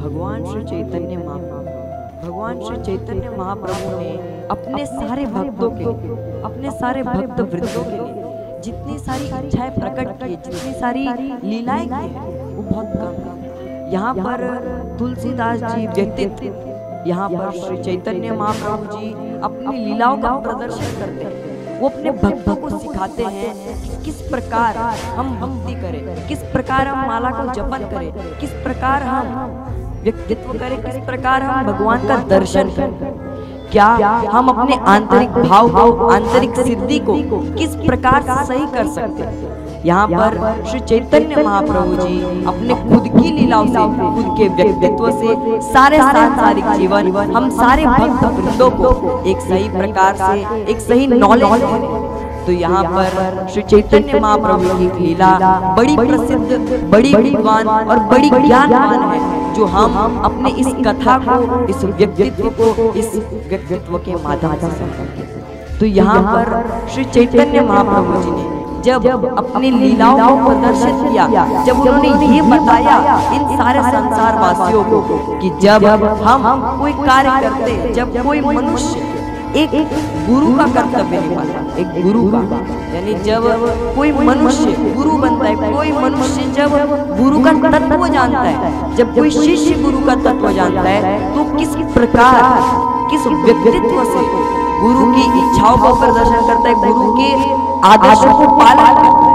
भगवान श्री चैतन्य महाप्रभु ने अपने सारे भक्तों के लिए, अपने सारे भक्त वृंदों के लिए जितनी सारी इच्छाएं प्रकट की, जितनी सारी लीलाएं की है, वो बहुत कम। यहाँ पर तुलसीदास जी व्यक्तित्व, यहाँ पर श्री चैतन्य महाप्रभु जी अपनी लीलाओं का प्रदर्शन करते हैं। वो अपने भक्तों को सिखाते हैं कि किस प्रकार हम भक्ति करें, किस प्रकार हम माला को जपन करें, किस प्रकार हम व्यक्तित्व करें, किस प्रकार हम भगवान का दर्शन करें, क्या हम अपने आंतरिक भाव को, आंतरिक सिद्धि को किस प्रकार सही कर सकते हैं। यहाँ पर श्री चैतन्य महाप्रभु जी अपने खुद की लीलाओं से, खुद के व्यक्तित्व से सारे सांसारिक जीवन, हम सारे भक्त वृंदों को एक सही प्रकार से, एक सही नॉलेज दें। तो यहाँ पर श्री चैतन्य महाप्रभु की लीला बड़ी प्रसिद्ध, बड़ी विद्वान और बड़ी ज्ञानवान है, जो हम अपने इस कथा को, इस व्यक्तित्व को, इस व्यक्तित्व के माध्यम से समझेंगे। तो यहाँ पर श्री चैतन्य महाप्रभु जी ने जब अपनी लीलाओं को प्रदर्शित किया, जब उन्होंने ये बताया इन सारे संसार वासियों को कि जब हम कोई कार्य करते, जब कोई मनुष्य एक गुरु का कर्तव्य निभाता, एक गुरु का, यानी जब कोई मनुष्य गुरु बनता है, कोई मनुष्य जब गुरु का तत्व जानता है, जब कोई शिष्य गुरु का तत्व जानता है, तो किस प्रकार, किस व्यक्तित्व से गुरु की इच्छाओं का प्रदर्शन करता है, गुरु के आदेशों को पालन करता है।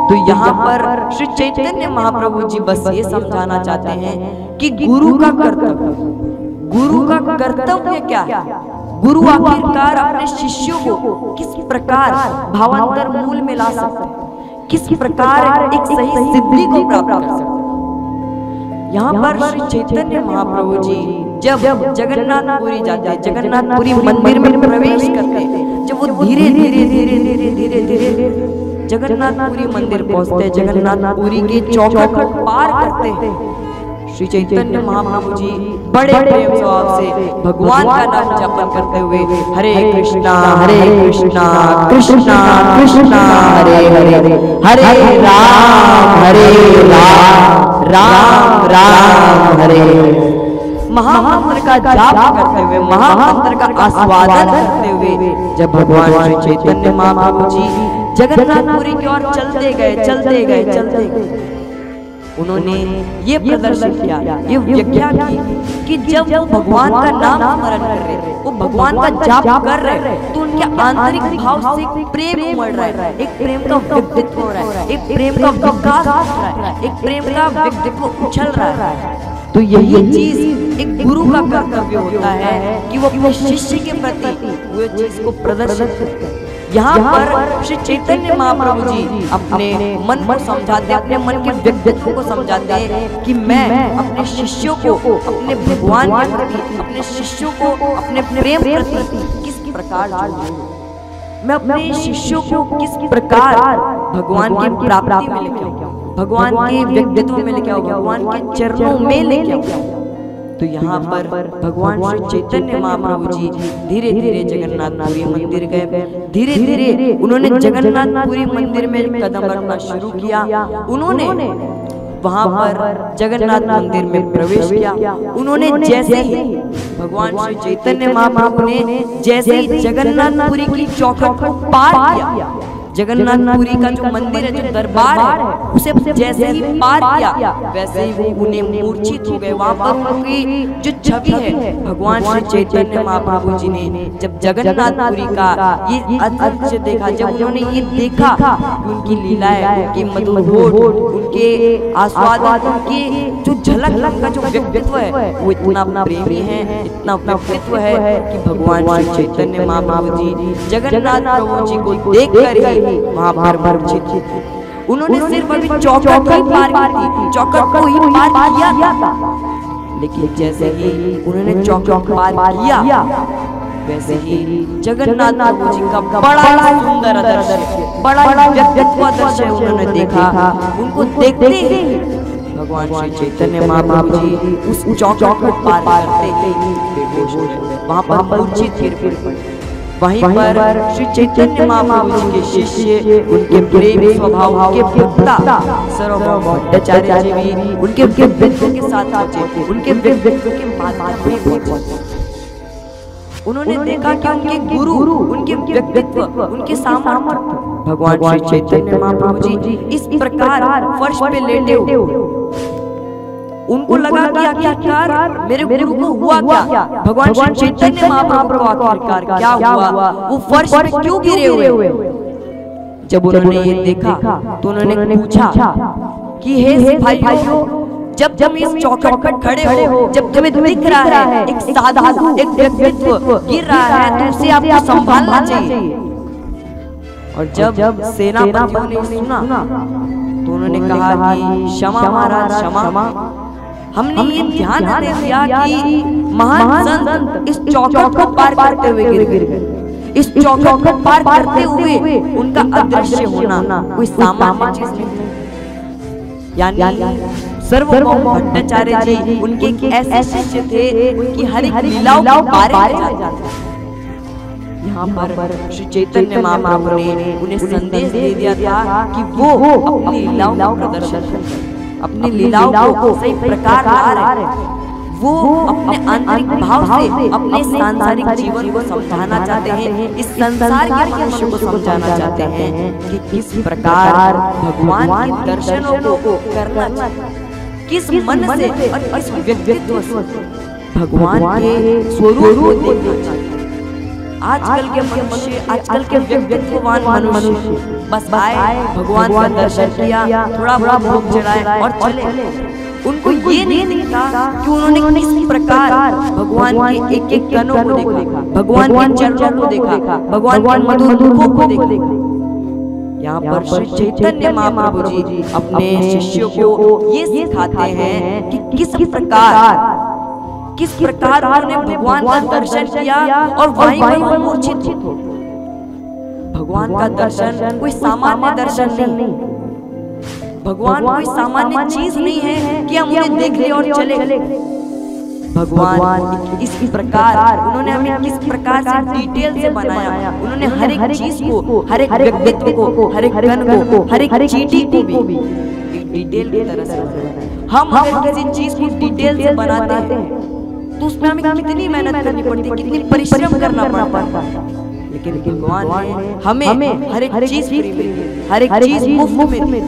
तो यहाँ पर श्री चैतन्य महाप्रभु जी बस ये समझाना चाहते हैं कि गुरु का कर्तव्य क्या है। गुरु आखिरकार अपने शिष्यों को किस प्रकार भावांतर मूल में ला सकते हैं, किस प्रकार एक सही सिद्धि को प्राप्त कर सकते हैं। यहाँ पर श्री चैतन्य महाप्रभु जी जब जगन्नाथपुरी जाते हैं, जगन्नाथपुरी मंदिर में प्रवेश करते हैं, जब वो धीरे धीरे जगन्नाथपुरी मंदिर पहुंचते हैं, जगन्नाथपुरी के चौखट को पार करते हैं, श्री चैतन्य महाप्रभु जी बड़े प्रेम स्वभाव से भगवान का नाम जपन करते हुए हरे कृष्णा कृष्णा कृष्णा हरे हरे, हरे राम राम राम हरे हरे, महामंत्र का जाप करते हुए, महामंत्र का आस्वादन करते हुए जब भगवान श्री चैतन्य महाप्रभु जी जगन्नाथपुरी की ओर चलते गए, उन्होंने ये प्रदर्शन किया, ये व्याख्या की कि जब वो भगवान का नाम स्मरण कर रहे, वो भगवान का जाप कर रहे, तो उनके आंतरिक भाव से प्रेम उमड़ रहा है, एक प्रेम का व्यक्तित्व हो रहा है, एक प्रेम का विकास हो रहा है, एक प्रेम का व्यक्तित्व उछल रहा है। तो यही चीज एक गुरु का कर्तव्य होता है कि वो अपने शिष्य के प्रति वो चीज को प्रदर्शित करते हैं। यहाँ पर श्री चैतन्य महाप्रभु जी अपने मन को समझाते, अपने मन के व्यक्तित्व को समझाते हैं कि मैं अपने शिष्यों को, अपने भगवान के प्रति, अपने शिष्यों को अपने प्रेम प्रति किस प्रकार जोड़ूं, मैं अपने शिष्यों को किस प्रकार भगवान की प्राप्ति में लेके आऊं, भगवान के व्यक्तित्व में लेके आऊं, भगवान के चरणों में लेके आऊं। तो यहाँ पर भगवान श्री चैतन्य महाप्रभु जी धीरे धीरे जगन्नाथपुरी मंदिर गए, धीरे धीरे उन्होंने जगन्नाथपुरी मंदिर में कदम रखना शुरू किया। उन्होंने वहाँ पर जगन्नाथ मंदिर में प्रवेश किया। उन्होंने जैसे ही भगवान श्री चैतन्य महाप्रभु ने जैसे ही जगन्नाथपुरी की चौखट को पार किया, जगन्नाथपुरी का जो मंदिर है, जो दरबार है, उसे जैसे ही पार किया वैसे ही वो उन्हें मूर्छित हो गए। वहाँ पर उनकी जो छवि है, भगवान श्री चैतन्य महाप्रभु जी ने जब जगन्नाथपुरी का ये अदृश्य देखा, जब उन्होंने ये देखा उनकी लीलाएं, उनकी मधुर होठ, उनके आस्वादन, उनके जो झलक, उनका जो व्यक्तित्व है वो इतना प्रेमी है, इतना व्यक्तित्व है कि भगवान श्री चैतन्य महाप्रभु जी जगन्नाथ प्रभु जी को देख कर वहाँ पर मूर्छित। उन्होंने सिर्फ अभी चौखट ही पार की थी, चौखट को ही पार किया था, लेकिन जैसे ही उन्होंने चौखट पार किया वैसे ही जगन्नाथ प्रभु जी का बड़ा सुंदर दृश्य, बड़ा व्यक्तित्व दृश्य उन्होंने देखा। उनको देखते ही भगवान श्री चैतन्य महाप्रभु जी उस चौखट पार करते ही बेहोश हो गए, वहाँ पर मूर्छित गिर पड़े। वहीं पर श्री चैतन्य महाप्रभु जी के शिष्य, उनके प्रेम स्वभाव के वक्ता सार्वभौम भट्टाचार्य जी भी उनके व्यक्तित्व के साथ पहुंचे, उनके व्यक्तित्व के माध्यम में पहुंचे। उन्होंने देखा कि उनके गुरु, उनके व्यक्तित्व, उनके सामर्थ्य भगवान श्री चैतन्य महाप्रभु जी इस प्रकार फर्श पे लेटे हुए। उनको लगा कि आखिरकार मेरे गुरु को हुआ क्या, भगवान श्री चैतन्य महाप्रभु को आखिरकार क्या हुआ, वो फर्श पे क्यों गिरे हुए। जब उन्होंने ये देखा तो उन्होंने पूछा कि हे भाइयों, जब तुम इस चौखट पर खड़े हो, जब तुम्हें दिख रहा है एक साधु, एक व्यक्तित्व गिर रहा है, तो उसे आपको संभालना चाहिए। और जब सेनापतियों ने सुना तो उन्होंने कहा कि क्षमा महाराज, क्षमा, हमने ये ध्यान नहीं दिया कि महान संत इस चौखट को पार करते हुए गिर गए। इस चौखट को पार करते हुए उनका अदृश्य होना कोई सामान्य चीज नहीं। यानी सार्वभौम भट्टाचार्य जी उनके एक ऐसे शिष्य थे, उनकी हर एक लीलाओं के बारे में जानते थे। यहाँ पर श्री चैतन्य महाप्रभु ने उन्हें संदेश दे दिया था कि वो अपनी लीलाओं का प्रदर्शन करें, अपनी लीलाओं को सही प्रकार ला रहे हैं। वो अपने आंतरिक भाव से अपने सांसारिक जीवन को समझाना चाहते हैं, इस संसार के मनुष्य को समझाना चाहते हैं कि किस प्रकार भगवान के दर्शनों को करना चाहिए, किस मन से और किस व्यक्तित्व से भगवान के स्वरूप को देखना चाहिए। आजकल के मनुष्य, आजकल के व्यक्तित्ववान मनुष्य बस आए, भगवान का दर्शन किया, थोड़ा बड़ा भोग चढ़ाए और चले। उनको ये नहीं दिखता कि उन्होंने किस प्रकार भगवान के एक एक कणों को देखा, भगवान के चरणों को देखा, भगवान के मधुर दुखों को देखा। यहाँ पर श्री चैतन्य महाप्रभु जी अपने शिष्यों को ये सिखाते हैं कि किस प्रकार उन्होंने भगवान का दर्शन किया और वहीं पर मूर्छित हो। भगवान का दर्शन कोई सामान्य दर्शन नहीं, भगवान कोई सामान्य चीज नहीं है कि हम उन्हें देख ले और चले। भगवान इस प्रकार उन्होंने हमें किस प्रकार से डिटेल से बनाया, उन्होंने हर एक चीज को, हर एक व्यक्तित्व को, हर एक कण को, हर एक चीटी को भी डिटेल की तरह से बनाया। हम अगर किसी चीज को डिटेल से बनाते हैं तो उसमें हमें कितनी मेहनत करनी पड़ती है, कितनी परिश्रम करना पड़ता है। लेकिन भगवान ने हमें हर एक चीज फ्री में, हर एक चीज मुफ्त में,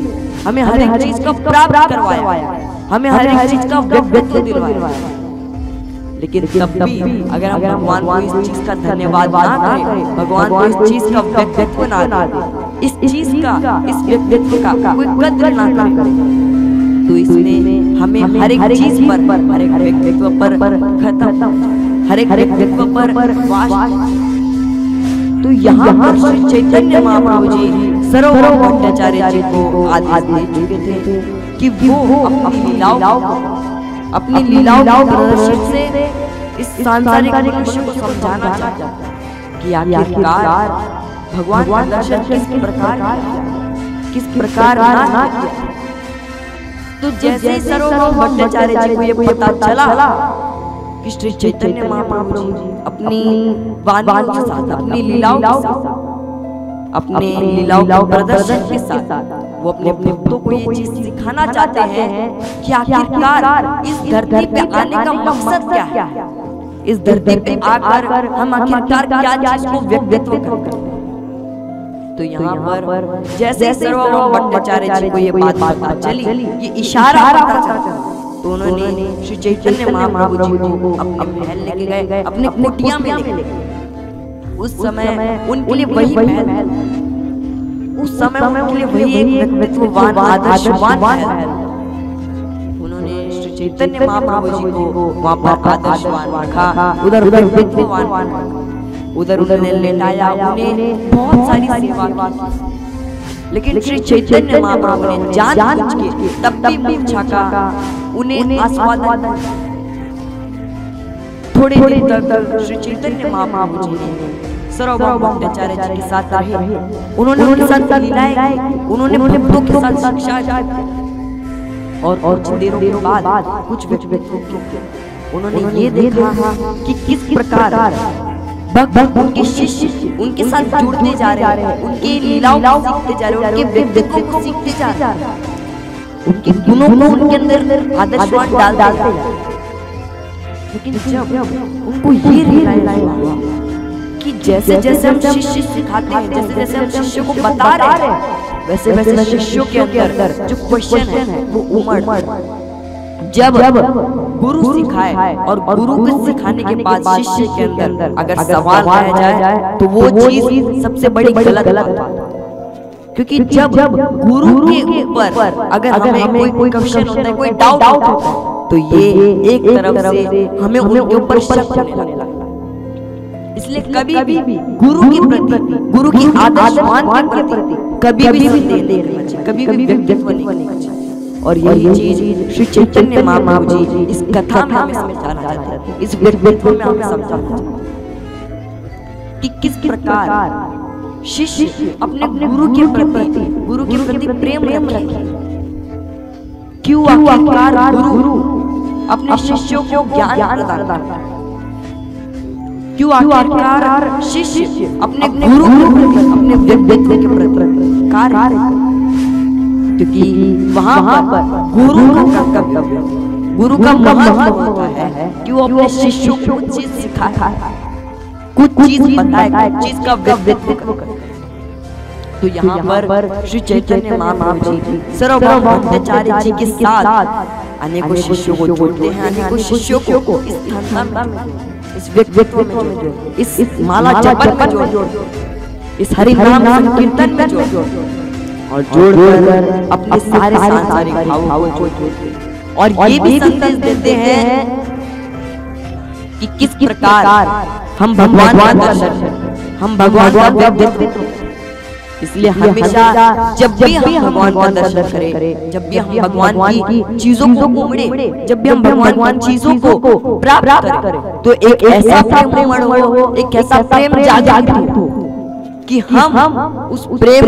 हमें हर एक चीज का प्राप्त करवाया, हमें हर एक चीज का व्यक्तित्व दिलवाया। लेकिन तब भी अगर हम भगवान को इस चीज का धन्यवाद ना करें, भगवान को इस चीज का व्यक्तित्व ना दें, इस चीज का, इस व्यक्तित्व का कोई कद्र ना करें, तो इसमें हमें हर एक चीज पर, हर एक व्यक्तित्व पर खत्म, हर एक व्यक्तित्व पर वास। तो यहाँ पर श्री चैतन्य महाप्रभु जी सार्वभौम भट्टाचार्य जी को आदेश दे चुके थे कि वो अपनी लीलाओं के प्रदर्शन से इस सांसारिक मनुष्य को समझाना चाहते कि आखिरकार भगवान का दर्शन किस प्रकार ना किया। तो जैसे सार्वभौम भट्टाचार्य जी को ये पता चला कि श्री चैतन्य महाप्रभु जी अपनी वाणियों के साथ, अपनी लीलाओं के साथ, अपने लीलाओं के प्रदर्शन के साथ वो अपने भक्तों को ये चीज सिखाना चाहते हैं कि आखिरकार इस धरती पे आने का मकसद क्या है, इस धरती पे आकर हम आखिरकार क्या चीज को व्यक्तित्व करते। तो यहाँ पर जैसे सार्वभौम भट्टाचार्य जी को ये बात पता चली, ये इशारा पता चला, तो उन्होंने श्री चैतन्य महाप्रभु जी को अपने महल लेके गए, अपने कुटिया में लेके गए। उस समय उनके लिए वही महल, उस समय उनके लिए वही एक व्यक्तित्ववान, आदर्शवान महल। उन्होंने श्री चैतन्य महाप्रभु जी को वहाँ पर आदर्शवान रखा, उधर व्यक्तित्ववान, उधर उन्होंने लेटाया, उन्हें बहुत सारी सेवा की। लेकिन श्री चैतन्य महाप्रभु ने जान के तब भी मुंह झाँका, उन्हें आस्वादन। थोड़ी देर तक श्री चैतन्य महाप्रभु जी ने सार्वभौम भट्टाचार्य जी के साथ रहे, उन्होंने उनके साथ लीलाएं, उन्होंने भक्तों के साथ शिक्षा, और कुछ देर के बाद कुछ व्यक्तित्व उन्होंने ये देखा कि किस प्रकार भक्त उनके शिष्य उनके साथ जुड़ते जा रहे हैं, उनके लीलाओं को सीखते जा रहे हैं, उनके व्यक्तित्व को सीखते जा रहे हैं, उनके गुणों को उनके अंदर आदर्शवान डालते जा रहे हैं। लेकिन जब उनको ये रियलाइज हुआ कि जैसे जैसे हम शिष्य सिखाते हैं, जैसे जैसे हम शिष्यों को बता रहे हैं, वैसे वैसे शिष्यों के अंदर जो क्वेश्चन है वो उमड़। जब गुरु सिखाए और गुरु को सिखाने के बाद शिष्य के अंदर अगर सवाल रह जाए तो वो चीज सबसे बड़ी गलत बात। क्योंकि जब गुरु के ऊपर अगर हमें कोई क्वेश्चन होता है, कोई डाउट होता है, तो ये एक तरफ से हमें उनके ऊपर शक होने लगता है। इसलिए कभी भी गुरु के प्रति, गुरु की आदर्शवान के प्रति कभी भी संदेह नहीं करना चाहिए, कभी भी व्यक्तित्व नहीं करना चाहिए। और यही चीज श्री चैतन्य महाप्रभु जी इस कथा में हमें समझाना चाहते हैं, इस व्यक्तित्व में हमें समझाना चाहते हैं कि किस प्रकार शिष्य अपने गुरु के प्रति प्रेम रखे। क्यों आखिरकार गुरु अपने शिष्यों को ज्ञान प्रदान करता है, क्यों आखिरकार शिष्य अपने गुरु के प्रति, अपने व्यक्तित्व के प्रति कार्य, क्योंकि वहां पर गुरु का कर्तव्य, गुरु का महत्व होता है कि वो अपने शिष्यों को कुछ चीज सिखाए, कुछ चीज बताए, कुछ चीज का व्यक्तित्व करे। तो यहाँ पर श्री चैतन्य महाप्रभु जी सर्वभौम भट्टाचार्य जी के साथ अनेकों शिष्यों को जोड़ते हैं, अनेकों शिष्यों को इस धंधा में, इस व्यक्तित्व में जोड़ते, इस माला जपन में जोड़ते, इस हरि नाम संकीर्तन में जोड़ते और जोड़कर अपने सारे सांसारिक भावों को जोड़ते। और ये भी संदेश देते हैं कि किस प्रकार हम भगवान का दर्शन, हम भगवान का व्यक्तित्व। इसलिए हमेशा जब भी हम भगवान का दर्शन करें, जब भी हम भगवान की चीजों को उमड़े, जब भी हम भगवान की चीजों को प्राप्त करें, तो एक ऐसा प्रेम हो, एक ऐसा प्रेम जागृत हो कि हम उस प्रेम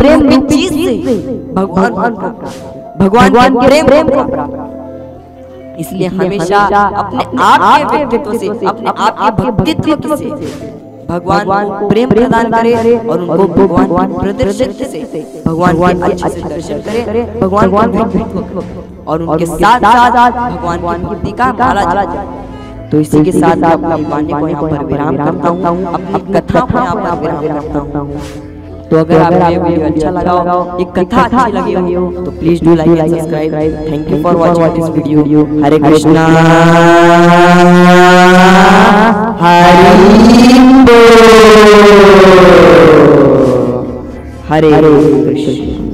रूपी चीज से भगवान के प्रेम को प्राप्त। इसलिए हमेशा अपने आप के व्यक्तित्व से, अपने आप के भक्तित्व से भगवान को प्रेम प्रदान करें और उनको भगवान की प्रदर्शित से भगवान के अच्छे से दर्शन करें, भगवान का व्यक्तित्व और उनके साथ साथ भगवान की मूर्ति का माला जाए। तो इसी के साथ मैं अपनी वाणी को यहाँ पर विराम करता हूँ, अपनी कथा को यहाँ पर विराम करता हूँ। तो अगर आपको ये वीडियो अच्छा लगा हो, ये कथा अच्छी लगी हो, तो please do like and subscribe. Thank you for watching this video. Hare Krishna Hare बोल, हरे कृष्ण।